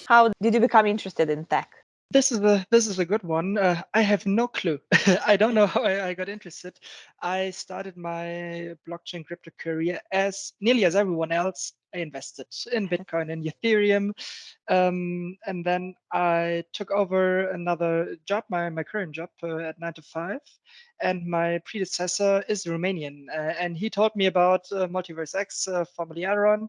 How did you become interested in tech? This is a good one. I have no clue. I don't know how I got interested. I started my blockchain crypto career as nearly as everyone else. I invested in Bitcoin and Ethereum, and then I took over another job, my current job at 9 to 5. And my predecessor is Romanian, and he told me about MultiversX, formerly Aaron.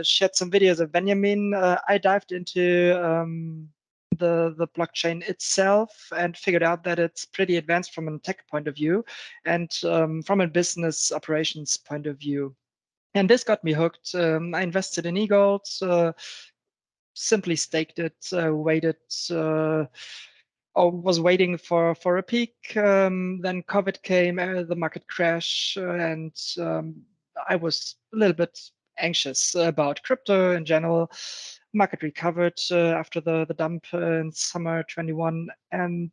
Shared some videos of Benjamin. I dived into the blockchain itself and figured out that it's pretty advanced from a tech point of view and from a business operations point of view. And this got me hooked. I invested in eGold, simply staked it, waited, or was waiting for a peak. Then COVID came, the market crash, and I was a little bit anxious about crypto in general. Market recovered after the dump in summer 21, and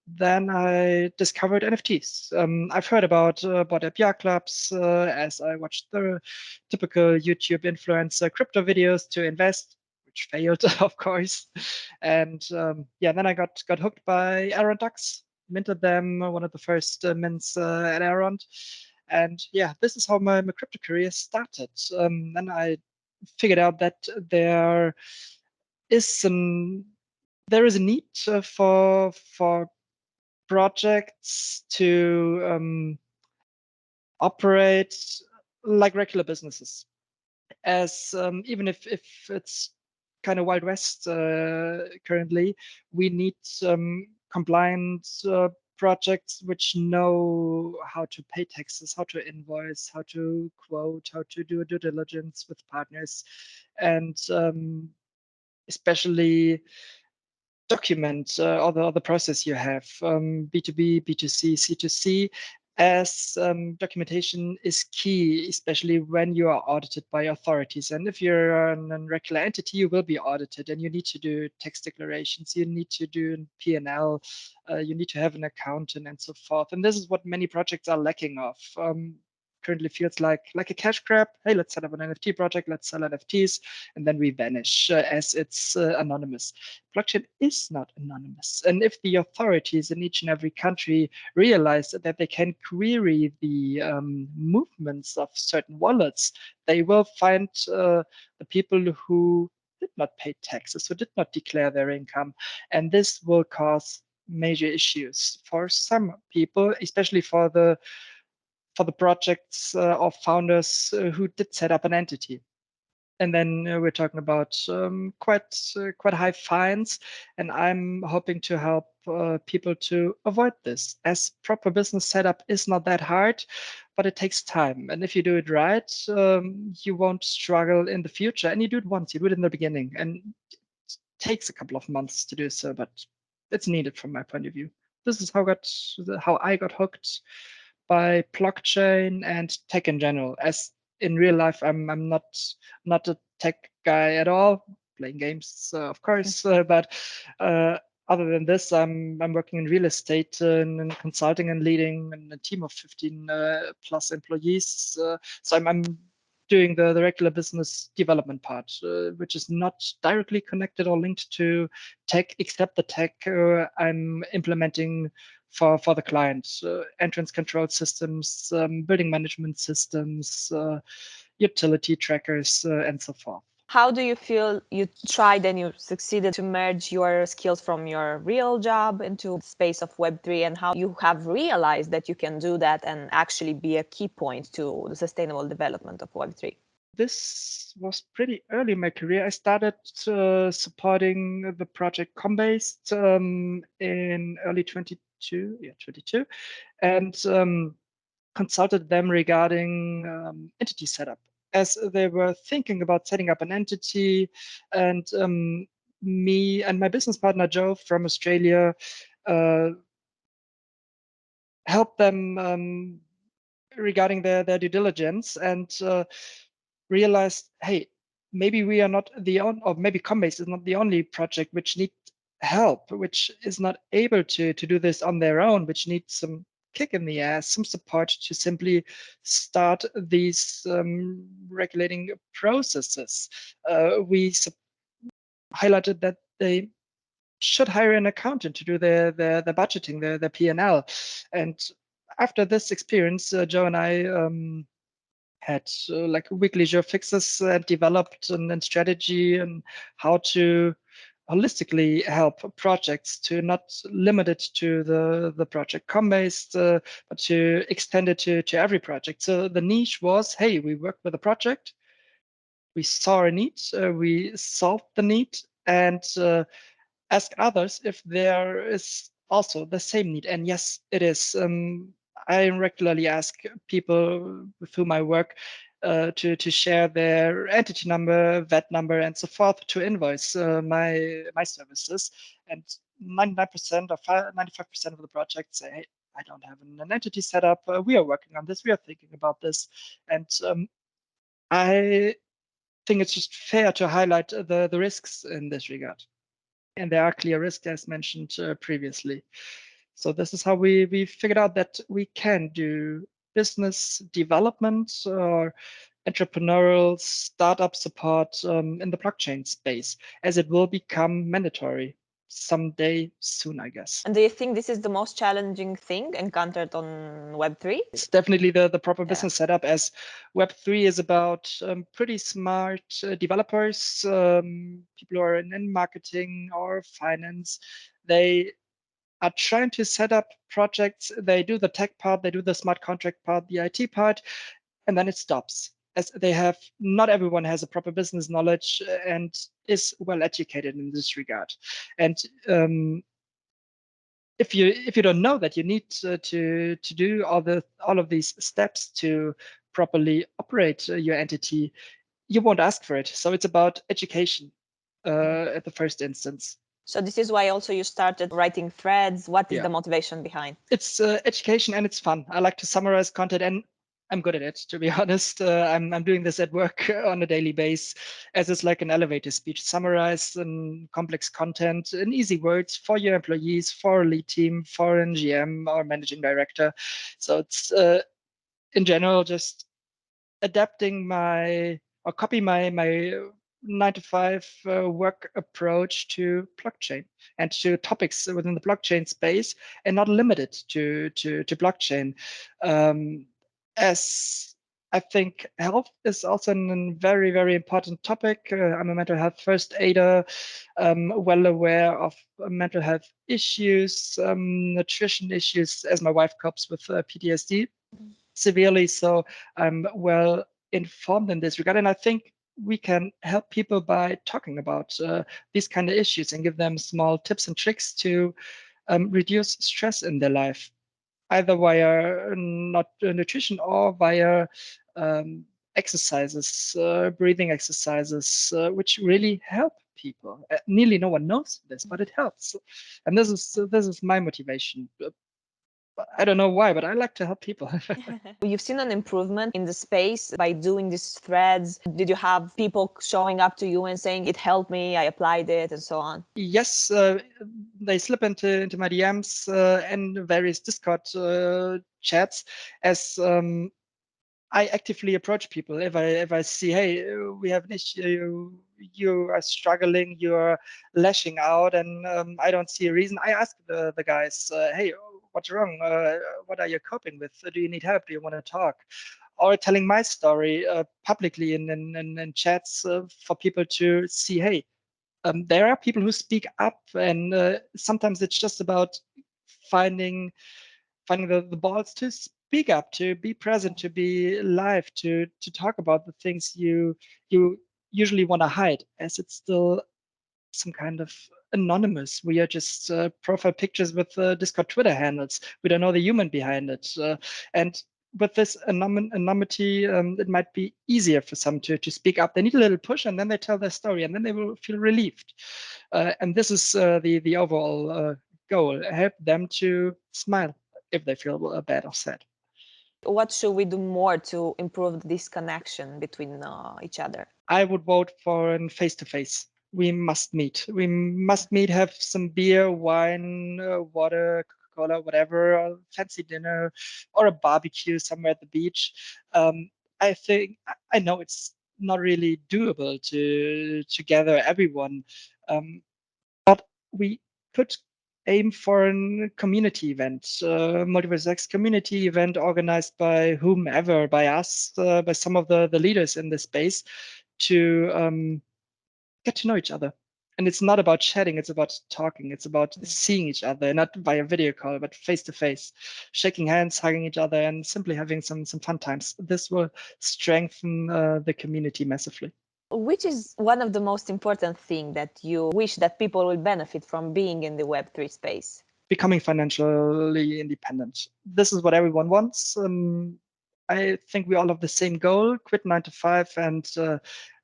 then I discovered NFTs. I've heard about API clubs as I watched the typical YouTube influencer crypto videos to invest, which failed, of course. And yeah, then I got hooked by Aaron Ducks, minted them, one of the first mints at Aaron. And yeah, this is how my crypto career started. Then I figured out that is some there is a need for projects to operate like regular businesses, as even if it's kind of Wild West currently, we need compliant projects which know how to pay taxes, how to invoice, how to quote, how to do due diligence with partners, and especially document all the process you have, B2B, B2C, C2C, as documentation is key, especially when you are audited by authorities. And if you're a regular entity, you will be audited, and you need to do tax declarations, you need to do P&L, you need to have an accountant, and so forth. And this is what many projects are lacking of. Currently feels like a cash grab. Hey, let's set up an NFT project, let's sell NFTs, and then we vanish as it's anonymous. Blockchain is not anonymous. And if the authorities in each and every country realize that they can query the movements of certain wallets, they will find the people who did not pay taxes, who did not declare their income. And this will cause major issues for some people, especially for the projects or founders who did set up an entity. And then we're talking about quite high fines, and I'm hoping to help people to avoid this, as proper business setup is not that hard, but it takes time. And if you do it right, you won't struggle in the future. And you do it once, you do it in the beginning, and it takes a couple of months to do so, but it's needed from my point of view. This is how I got hooked by blockchain and tech in general. As in real life, I'm not a tech guy at all. Playing games, of course, but other than this, I'm working in real estate and consulting and leading a team of 15 plus employees. So I'm doing the regular business development part, which is not directly connected or linked to tech, except the tech I'm implementing for the client. Entrance control systems, building management systems, utility trackers, and so forth. How do you feel you tried and you succeeded to merge your skills from your real job into the space of Web3, and how you have realized that you can do that and actually be a key point to the sustainable development of Web3? This was pretty early in my career. I started supporting the project Combased in early 22, and consulted them regarding entity setup, as they were thinking about setting up an entity. And me and my business partner Joe from Australia helped them regarding their due diligence, and realized, hey, maybe we are not the only, or maybe Combase is not the only project which needs help, which is not able to do this on their own, which needs some kick in the ass, some support to simply start these regulating processes. We highlighted that they should hire an accountant to do their budgeting, their P&L. And after this experience, Joe and I had like weekly Joe fixes, developed a strategy and how to holistically help projects, to not limit it to the project based, but to extend it to every project. So the niche was, hey, we work with a project, we saw a need, we solved the need, and ask others if there is also the same need. And yes, it is. I regularly ask people with whom I work to share their entity number, VAT number, and so forth to invoice my services. And 99% or 95% of the projects say, hey, I don't have an entity set up. We are working on this. We are thinking about this. And I think it's just fair to highlight the risks in this regard. And there are clear risks, as mentioned previously. So this is how we figured out that we can do business development or entrepreneurial startup support in the blockchain space, as it will become mandatory someday soon, I guess. And do you think this is the most challenging thing encountered on Web3? It's definitely the proper business setup, as Web3 is about pretty smart developers, people who are in marketing or finance. They are trying to set up projects. They do the tech part, they do the smart contract part, the IT part, and then it stops. As they have, not everyone has a proper business knowledge and is well educated in this regard. And if you don't know that you need to do all of these steps to properly operate your entity, you won't ask for it. So it's about education at the first instance. So this is why also you started writing threads. What is the motivation behind? It's education and it's fun. I like to summarize content, and I'm good at it, to be honest. I'm doing this at work on a daily basis, as it's like an elevator speech. Summarize complex content in easy words for your employees, for a lead team, for an GM or managing director. So it's in general just adapting or copy my 9 to 5 work approach to blockchain and to topics within the blockchain space, and not limited to blockchain. As I think health is also a very, very important topic. I'm a mental health first aider, well aware of mental health issues, nutrition issues, as my wife copes with PTSD severely. So I'm well informed in this regard. And I think we can help people by talking about these kind of issues and give them small tips and tricks to reduce stress in their life, either via not nutrition or via exercises, breathing exercises, which really help people. Nearly no one knows this, but it helps. And this is my motivation. I don't know why, but I like to help people. You've seen an improvement in the space by doing these threads. Did you have people showing up to you and saying, it helped me, I applied it, and so on? Yes, they slip into my DMs and various Discord chats, as I actively approach people. If I see, hey, we have an issue, you are struggling, you're lashing out, and I don't see a reason, I ask the guys, hey, what's wrong? What are you coping with? Do you need help? Do you want to talk? Or telling my story publicly in chats for people to see, hey, there are people who speak up, and sometimes it's just about finding the balls to speak up, to be present, to be live, to talk about the things you usually want to hide, as it's still some kind of anonymous. We are just profile pictures with Discord Twitter handles. We don't know the human behind it. And with this anonymity, it might be easier for some to speak up. They need a little push, and then they tell their story, and then they will feel relieved. And this is the overall goal: help them to smile if they feel bad or sad. What should we do more to improve this connection between each other? I would vote for a face-to-face. We must meet. We must meet, have some beer, wine, water, Coca-Cola, whatever, a fancy dinner, or a barbecue somewhere at the beach. I think, I know it's not really doable to gather everyone. But we could aim for a community event, MultiversX community event organized by whomever, by us, by some of the leaders in the space, to get to know each other. And it's not about chatting, it's about talking, it's about seeing each other, not via video call, but face to face, shaking hands, hugging each other, and simply having some fun times. This will strengthen the community massively. Which is one of the most important thing that you wish that people will benefit from being in the Web3 space? Becoming financially independent. This is what everyone wants. I think we all have the same goal: quit 9 to 5 and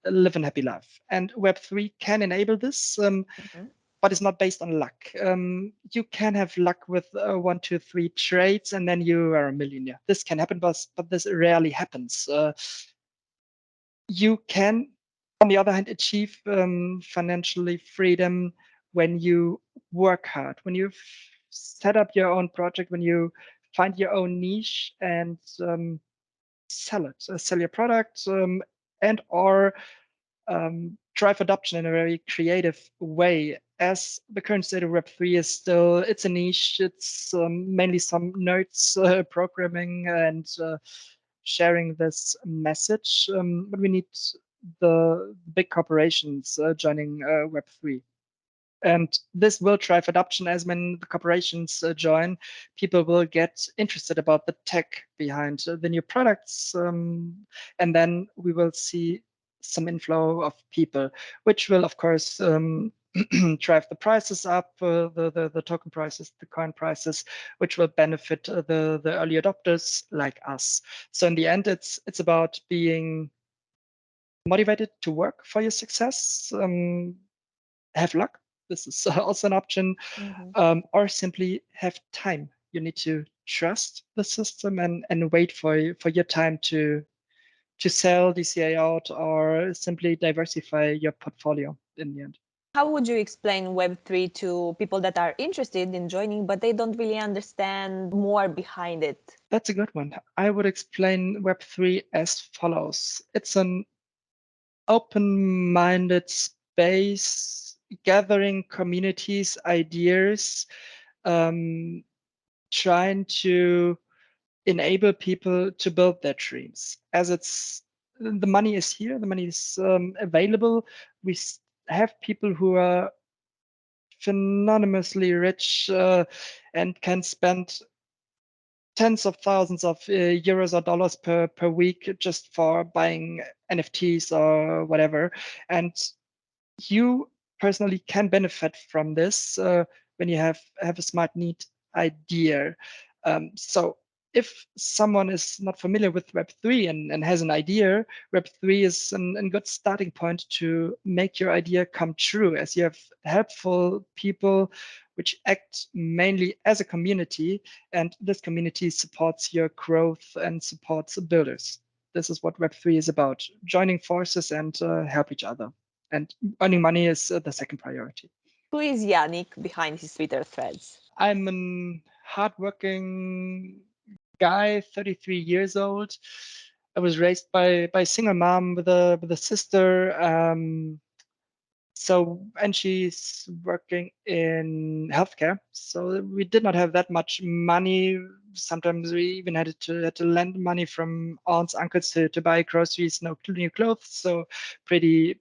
live a happy life. And Web3 can enable this. But it's not based on luck. You can have luck with 1, 2, 3 trades, and then you are a millionaire. This can happen, but this rarely happens. You can, on the other hand, achieve financially freedom when you work hard, when you set up your own project, when you find your own niche and sell it, sell your product, and or drive adoption in a very creative way. As the current state of Web3 is still, it's a niche. It's mainly some nerds programming and sharing this message. But we need the big corporations joining Web3. And this will drive adoption, as when the corporations join, people will get interested about the tech behind the new products. And then we will see some inflow of people, which will, of course, drive the prices up, the token prices, the coin prices, which will benefit the early adopters like us. So in the end, it's about being motivated to work for your success, have luck. This is also an option, or simply have time. You need to trust the system and wait for your time to sell DCA out or simply diversify your portfolio in the end. How would you explain Web3 to people that are interested in joining, but they don't really understand more behind it? That's a good one. I would explain Web3 as follows. It's an open-minded space, gathering communities, ideas, trying to enable people to build their dreams. As it's the money is here, the money is available. We have people who are phenomenally rich and can spend tens of thousands of euros or dollars per week just for buying NFTs or whatever. And you personally can benefit from this when you have a smart need idea. So if someone is not familiar with Web3 and has an idea, Web3 is a good starting point to make your idea come true, as you have helpful people which act mainly as a community, and this community supports your growth and supports builders. This is what Web3 is about: joining forces and help each other. And earning money is the second priority. Who is Yannic behind his Twitter threads? I'm a hardworking guy, 33 years old. I was raised by a single mom with a sister. And she's working in healthcare. So we did not have that much money. Sometimes we even had to lend money from aunts, uncles to buy groceries, no new clothes. So pretty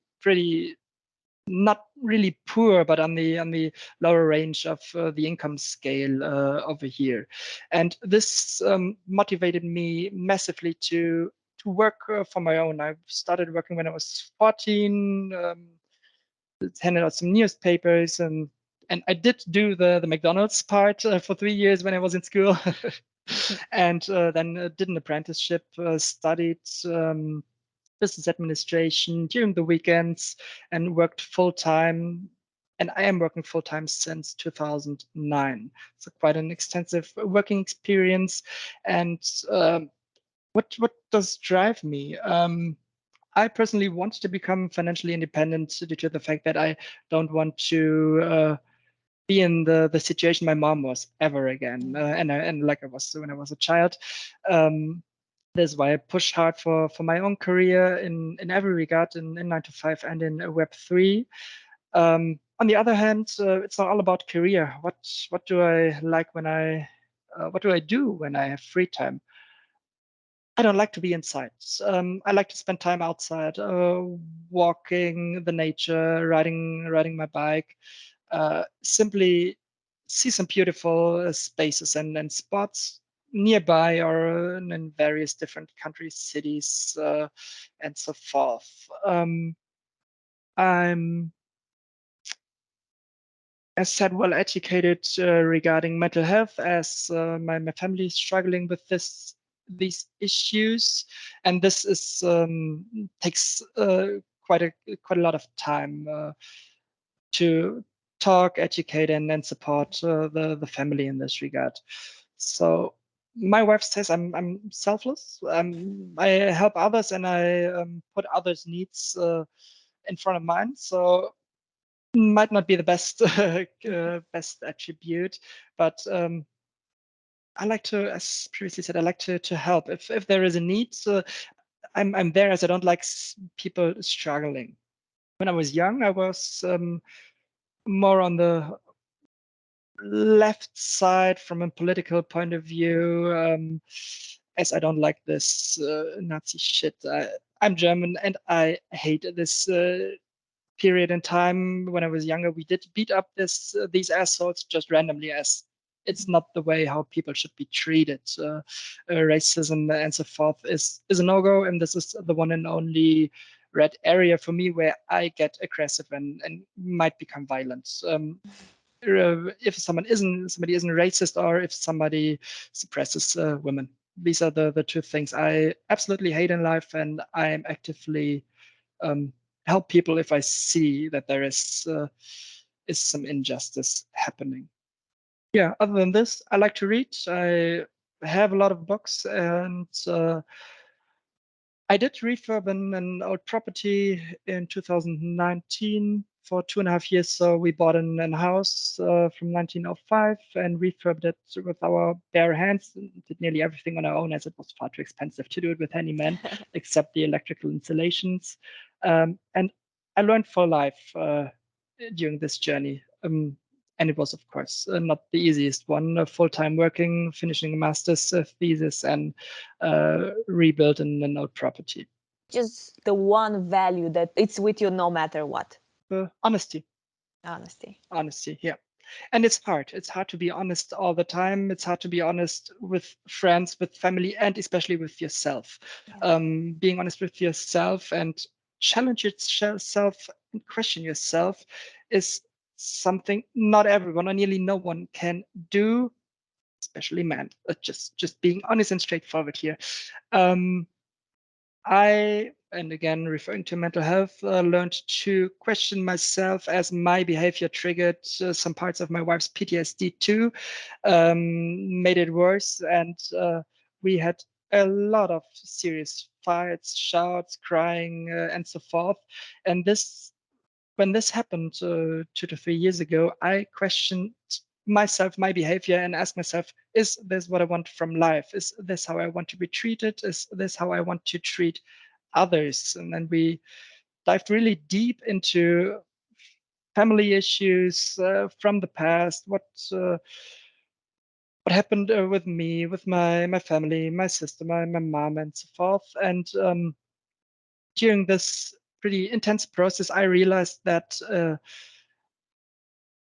not really poor, but on the lower range of the income scale over here. And this motivated me massively to work for my own. I started working when I was 14, handed out some newspapers, and I did do the McDonald's part for 3 years when I was in school. And then did an apprenticeship, studied business administration during the weekends, and worked full time. And I am working full time since 2009. So quite an extensive working experience. And what does drive me? I personally want to become financially independent due to the fact that I don't want to be in the situation my mom was ever again, and like I was when I was a child. This is why I push hard for my own career in every regard, in 9 to 5 and in Web3. On the other hand, it's not all about career. What do I like when what do I do when I have free time? I don't like to be inside. I like to spend time outside, walking the nature, riding my bike, simply see some beautiful spaces and spots nearby or in various different countries, cities, and so forth. I'm, as said, well educated regarding mental health, as my family is struggling with these issues, and this is takes quite a lot of time to talk, educate, and then support the family in this regard. So my wife says I'm selfless. I help others and I put others' needs in front of mine. So might not be the best best attribute, but I like to, as previously said, I like to help. If there is a need, I'm there, as I don't like people struggling. When I was young, I was more on the left side from a political point of view, as I don't like this Nazi shit. I'm German and I hate this period in time. When I was younger, we did beat up these assholes just randomly, as it's not the way how people should be treated. Racism and so forth is a no-go, and this is the one and only red area for me where I get aggressive and might become violent. If somebody isn't racist, or if somebody suppresses women. These are the two things I absolutely hate in life, and I am actively um, help people if I see that there is some injustice happening. Yeah, other than this, I like to read. I have a lot of books, and I did refurb an old property in 2019 for 2.5 years. So we bought an house from 1905 and refurbed it with our bare hands. Did nearly everything on our own, as it was far too expensive to do it with handyman, except the electrical installations. And I learned for life during this journey. And it was, of course, not the easiest one. Full-time working, finishing a master's thesis, and rebuild an old property. Just the one value that it's with you no matter what. Honesty, Honesty. honesty, yeah. And it's hard. It's hard to be honest all the time. It's hard to be honest with friends, with family, and especially with yourself. Yeah. Being honest with yourself and challenge yourself and question yourself is something not everyone or nearly no one can do, especially men. Just being honest and straightforward here. Um, and again, referring to mental health, learned to question myself as my behavior triggered some parts of my wife's PTSD too, made it worse. And we had a lot of serious fights, shouts, crying, and so forth. And when this happened 2 to 3 years ago, I questioned myself, my behavior, and asked myself, is this what I want from life? Is this how I want to be treated? Is this how I want to treat others? And then we dived really deep into family issues from the past, what happened with me, with my family, my sister, my mom, and so forth. And during this pretty intense process, I realized that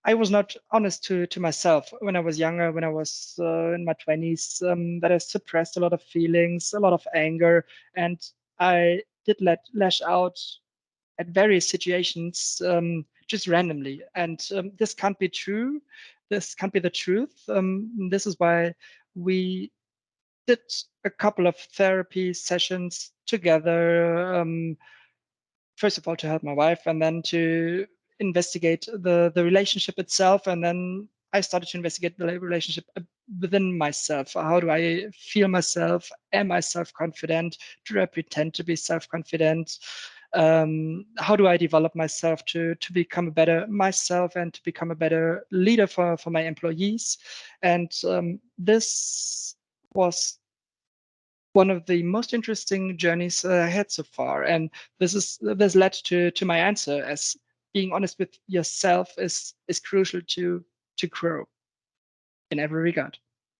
I was not honest to myself when I was younger, when I was in my 20s, that I suppressed a lot of feelings, a lot of anger, and I did lash out at various situations just randomly. And this can't be true. This can't be the truth. This is why we did a couple of therapy sessions together. First of all, to help my wife, and then to investigate the relationship itself. And then I started to investigate the relationship within myself. How do I feel myself? Am I self-confident? Do I pretend to be self-confident? How do I develop myself to become a better myself and to become a better leader for my employees? And this was one of the most interesting journeys I had so far. And this led to my answer, as being honest with yourself is crucial to grow in every regard.